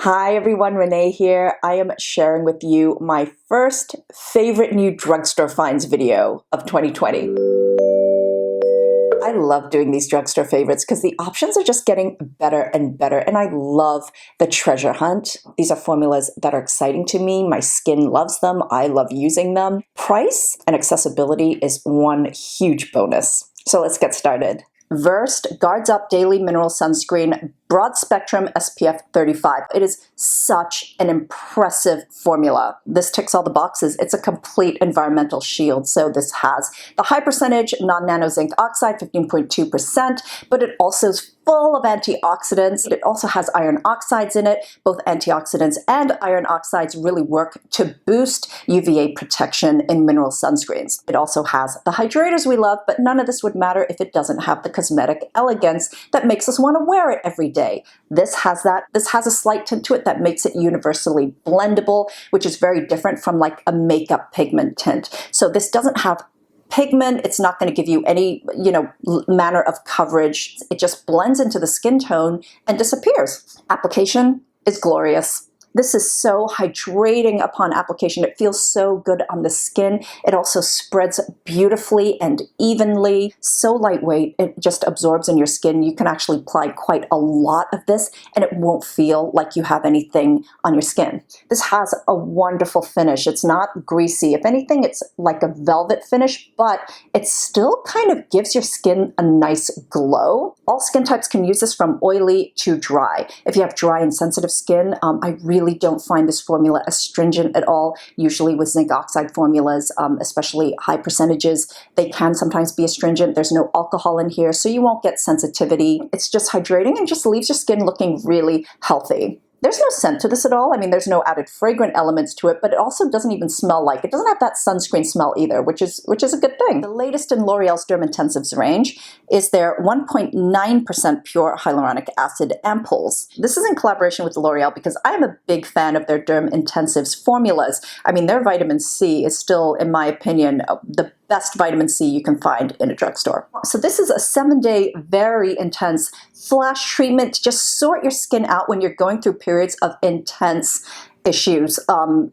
Hi everyone, Renee here. I am sharing with you my first favorite new drugstore finds video of 2020. I love doing these drugstore favorites because the options are just getting better and better, and I love the treasure hunt. These are formulas that are exciting to me. My skin loves them. I love using them. Price and accessibility is one huge bonus. So let's get started. Versed Guards Up Daily Mineral Sunscreen, Broad Spectrum SPF 35. It is such an impressive formula. This ticks all the boxes. It's a complete environmental shield. So this has the high percentage non-nano zinc oxide, 15.2%, but it also is full of antioxidants. It also has iron oxides in it. Both antioxidants and iron oxides really work to boost UVA protection in mineral sunscreens. It also has the hydrators we love, but none of this would matter if it doesn't have the cosmetic elegance that makes us want to wear it every day. This has that. This has a slight tint to it that makes it universally blendable, which is very different from like a makeup pigment tint. So this doesn't have pigment. It's not going to give you any, manner of coverage. It just blends into the skin tone and disappears. Application is glorious. This is so hydrating upon application. It feels so good on the skin. It also spreads beautifully and evenly. So lightweight, it just absorbs in your skin. You can actually apply quite a lot of this and it won't feel like you have anything on your skin. This has a wonderful finish. It's not greasy. If anything, it's like a velvet finish, but it still kind of gives your skin a nice glow. All skin types can use this, from oily to dry. If you have dry and sensitive skin, I really don't find this formula astringent at all. Usually with zinc oxide formulas, especially high percentages, they can sometimes be astringent. There's no alcohol in here, so you won't get sensitivity. It's just hydrating and just leaves your skin looking really healthy. There's no scent to this at all. I mean, there's no added fragrant elements to it, but it also doesn't even smell like, it doesn't have that sunscreen smell either, which is a good thing. The latest in L'Oreal's Derm Intensives range is their 1.9% pure hyaluronic acid ampoules. This is in collaboration with L'Oreal because I am a big fan of their Derm Intensives formulas. I mean, their vitamin C is still, in my opinion, the best vitamin C you can find in a drugstore. So this is a 7-day, very intense flash treatment to just sort your skin out when you're going through periods of intense issues,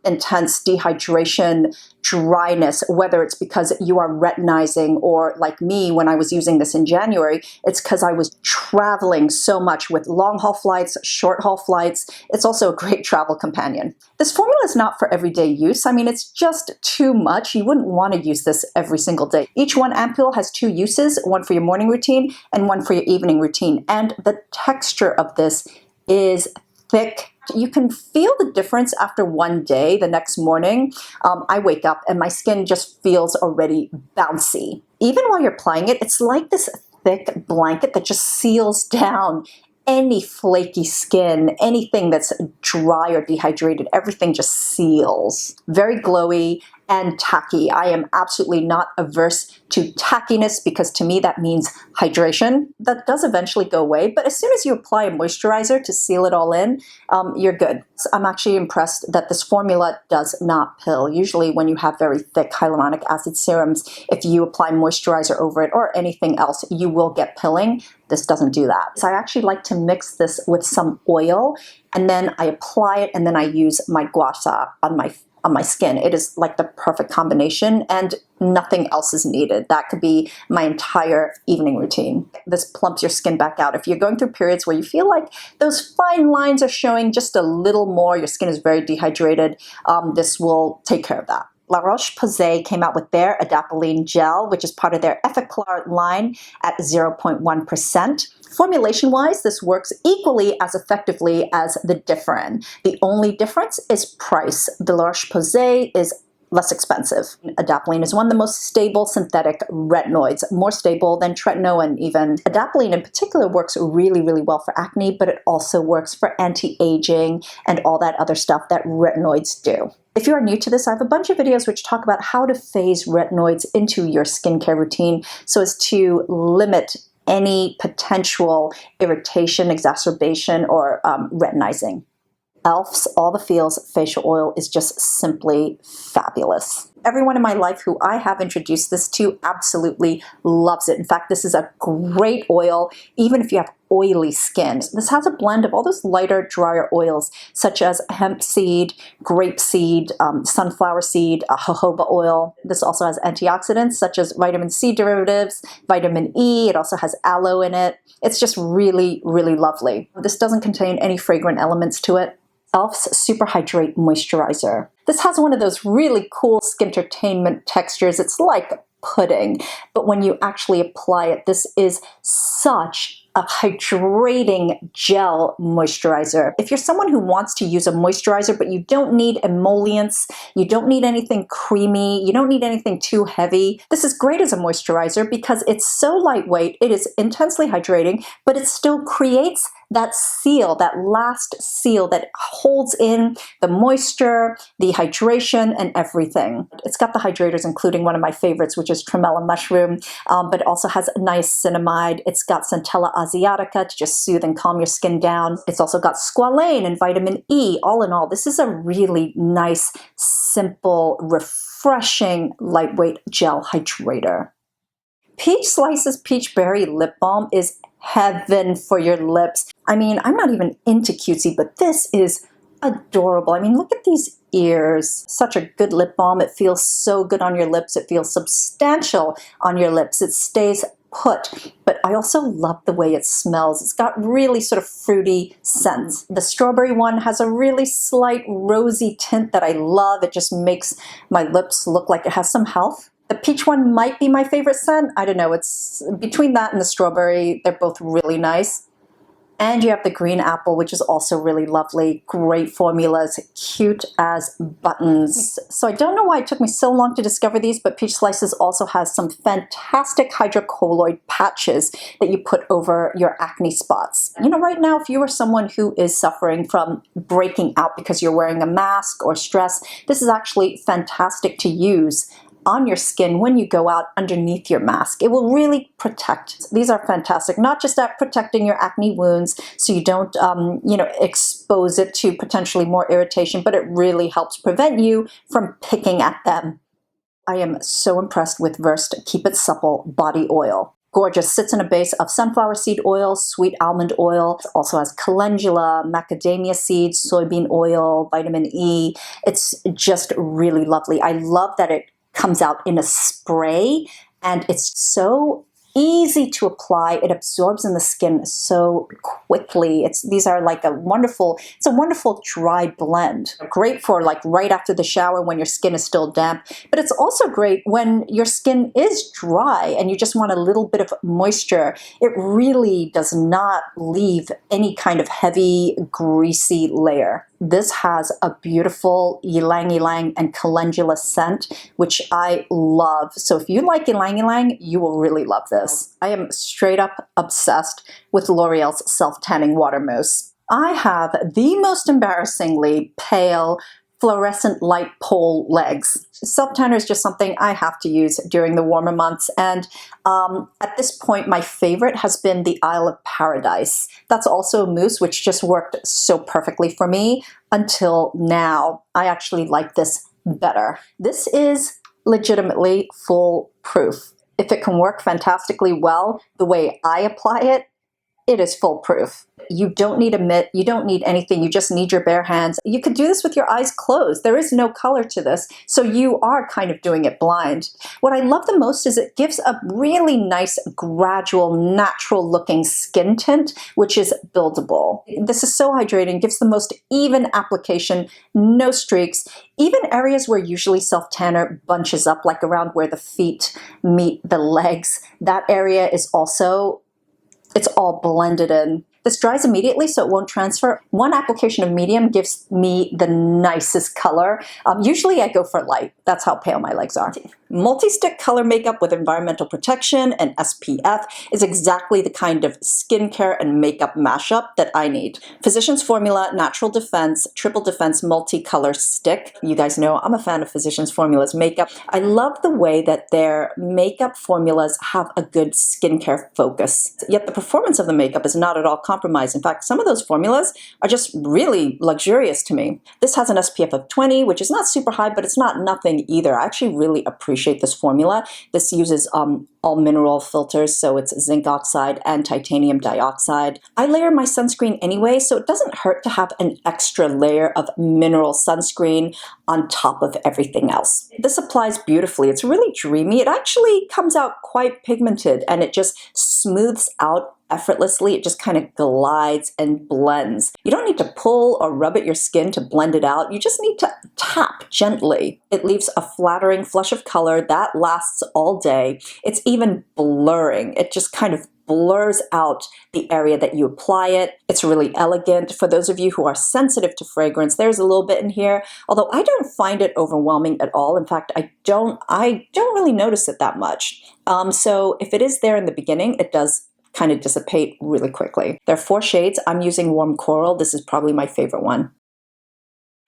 intense dehydration, dryness, whether it's because you are retinizing or like me when I was using this in January, it's because I was traveling so much with long haul flights, short haul flights. It's also a great travel companion. This formula is not for everyday use. I mean, it's just too much. You wouldn't want to use this every single day. Each one ampoule has 2 uses, one for your morning routine and one for your evening routine. And the texture of this is thick. You can feel the difference after one day. The next morning, I wake up and my skin just feels already bouncy. Even while you're applying it, it's like this thick blanket that just seals down any flaky skin, anything that's dry or dehydrated, everything just seals. Very glowy and tacky. I am absolutely not averse to tackiness because to me that means hydration. That does eventually go away, but as soon as you apply a moisturizer to seal it all in, you're good. So I'm actually impressed that this formula does not pill. Usually when you have very thick hyaluronic acid serums, if you apply moisturizer over it or anything else, you will get pilling. This doesn't do that. So I actually like to mix this with some oil and then I apply it and then I use my gua sha on my skin. It is like the perfect combination and nothing else is needed. That could be my entire evening routine. This plumps your skin back out. If you're going through periods where you feel like those fine lines are showing just a little more, your skin is very dehydrated, this will take care of that. La Roche-Posay came out with their ADAPALENE gel, which is part of their EFFACLAR line at 0.1%. Formulation-wise, this works equally as effectively as the DERM. The only difference is price. The La Roche-Posay is less expensive. ADAPALENE is one of the most stable synthetic retinoids, more stable than tretinoin even. ADAPALENE in particular works really, really well for acne, but it also works for anti-aging and all that other stuff that retinoids do. If you are new to this, I have a bunch of videos which talk about how to phase retinoids into your skincare routine so as to limit any potential irritation, exacerbation, or retinizing. e.l.f.'s All the Feels facial oil is just simply fabulous. Everyone in my life who I have introduced this to absolutely loves it. In fact, this is a great oil, even if you have oily skin. This has a blend of all those lighter, drier oils, such as hemp seed, grape seed, sunflower seed, jojoba oil. This also has antioxidants, such as vitamin C derivatives, vitamin E. It also has aloe in it. It's just really, really lovely. This doesn't contain any fragrant elements to it. e.l.f.'s Super Hydrate Moisturizer. This has one of those really cool skintertainment textures. It's like pudding, but when you actually apply it, this is such a hydrating gel moisturizer. If you're someone who wants to use a moisturizer, but you don't need emollients, you don't need anything creamy, you don't need anything too heavy, this is great as a moisturizer because it's so lightweight, it is intensely hydrating, but it still creates that seal, that last seal that holds in the moisture, the hydration, and everything. It's got the hydrators, including one of my favorites, which is tremella mushroom, but it also has niacinamide. It's got centella asiatica to just soothe and calm your skin down. It's also got squalane and vitamin E. All in all, this is a really nice, simple, refreshing, lightweight gel hydrator. Peach Slices Peach Berry Lip Balm is heaven for your lips. I mean, I'm not even into cutesy, but this is adorable. I mean, look at these ears. Such a good lip balm. It feels so good on your lips. It feels substantial on your lips. It stays put, but I also love the way it smells. It's got really sort of fruity scents. The strawberry one has a really slight rosy tint that I love. It just makes my lips look like it has some health. The peach one might be my favorite scent. I don't know. It's between that and the strawberry. They're both really nice. And you have the green apple, which is also really lovely. Great formulas, cute as buttons. So I don't know why it took me so long to discover these, but Peach Slices also has some fantastic hydrocolloid patches that you put over your acne spots. You know, right now, if you are someone who is suffering from breaking out because you're wearing a mask or stress, this is actually fantastic to use on your skin when you go out underneath your mask. It will really protect. These are fantastic, not just at protecting your acne wounds so you don't, you know, expose it to potentially more irritation, but it really helps prevent you from picking at them. I am so impressed with Versed Keep It Supple Body Oil. Gorgeous. Sits in a base of sunflower seed oil, sweet almond oil. It also has calendula, macadamia seeds, soybean oil, vitamin E. It's just really lovely. I love that it comes out in a spray, and it's so easy to apply. It absorbs in the skin so quickly. These are like it's a wonderful dry blend. Great for like right after the shower when your skin is still damp, but it's also great when your skin is dry and you just want a little bit of moisture. It really does not leave any kind of heavy, greasy layer. This has a beautiful ylang ylang and calendula scent, which I love. So if you like ylang ylang, you will really love this. I am straight up obsessed with L'Oreal's Self-Tanning Water Mousse. I have the most embarrassingly pale, fluorescent light pole legs. Self-tanner is just something I have to use during the warmer months, and at this point my favorite has been the Isle of Paradise. That's also a mousse which just worked so perfectly for me until now. I actually like this better. This is legitimately foolproof. If it can work fantastically well the way I apply it, it is foolproof. You don't need a mitt, you don't need anything, you just need your bare hands. You could do this with your eyes closed. There is no color to this, so you are kind of doing it blind. What I love the most is it gives a really nice, gradual, natural looking skin tint, which is buildable. This is so hydrating, gives the most even application, no streaks. Even areas where usually self-tanner bunches up, like around where the feet meet the legs, that area is also, it's all blended in. This dries immediately, so it won't transfer. One application of medium gives me the nicest color. Usually I go for light. That's how pale my legs are. Multi-stick color makeup with environmental protection and SPF is exactly the kind of skincare and makeup mashup that I need. Physicians Formula Natural Defense Triple Defense Multicolor Stick. You guys know I'm a fan of Physicians Formula's makeup. I love the way that their makeup formulas have a good skincare focus, yet the performance of the makeup is not at all compromised compromise. In fact, some of those formulas are just really luxurious to me. This has an SPF of 20, which is not super high, but it's not nothing either. I actually really appreciate this formula. This uses all mineral filters, so it's zinc oxide and titanium dioxide. I layer my sunscreen anyway, so it doesn't hurt to have an extra layer of mineral sunscreen on top of everything else. This applies beautifully. It's really dreamy. It actually comes out quite pigmented, and it just smooths out effortlessly. It just kind of glides and blends. You don't need to pull or rub at your skin to blend it out. You just need to tap gently. It leaves a flattering flush of color that lasts all day. It's even blurring. It just kind of blurs out the area that you apply it. It's really elegant. For those of you who are sensitive to fragrance, there's a little bit in here, although I don't find it overwhelming at all. In fact, I don't really notice it that much. So if it is there in the beginning, it does kind of dissipate really quickly. There are 4 shades. I'm using Warm Coral. This is probably my favorite one.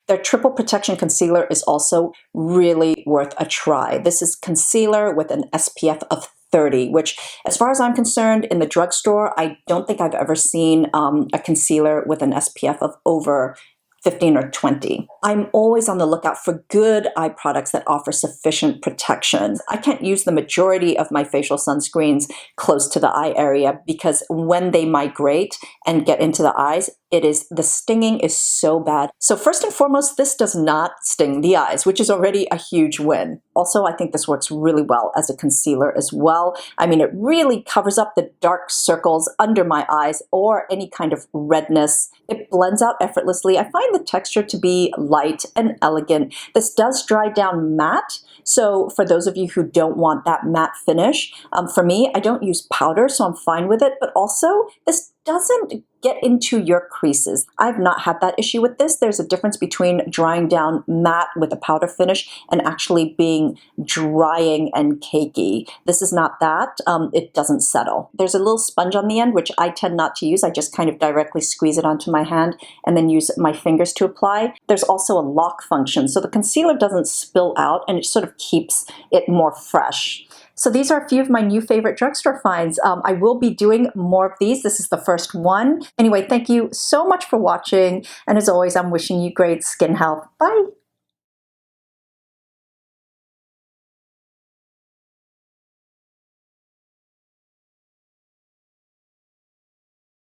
Their Triple Protection Concealer is also really worth a try. This is concealer with an SPF of 30, which, as far as I'm concerned, in the drugstore, I don't think I've ever seen a concealer with an SPF of over 15 or 20. I'm always on the lookout for good eye products that offer sufficient protection. I can't use the majority of my facial sunscreens close to the eye area because when they migrate and get into the eyes, the stinging is so bad. So first and foremost, this does not sting the eyes, which is already a huge win. Also, I think this works really well as a concealer as well. I mean, it really covers up the dark circles under my eyes or any kind of redness. It blends out effortlessly. I find the texture to be light and elegant. This does dry down matte. So for those of you who don't want that matte finish, for me, I don't use powder, so I'm fine with it. But also, this doesn't get into your creases. I've not had that issue with this. There's a difference between drying down matte with a powder finish and actually being drying and cakey. This is not that. It doesn't settle. There's a little sponge on the end, which I tend not to use. I just kind of directly squeeze it onto my hand and then use my fingers to apply. There's also a lock function, so the concealer doesn't spill out and it sort of keeps it more fresh. So these are a few of my new favorite drugstore finds. I will be doing more of these. This is the first one. Anyway, thank you so much for watching. And as always, I'm wishing you great skin health. Bye.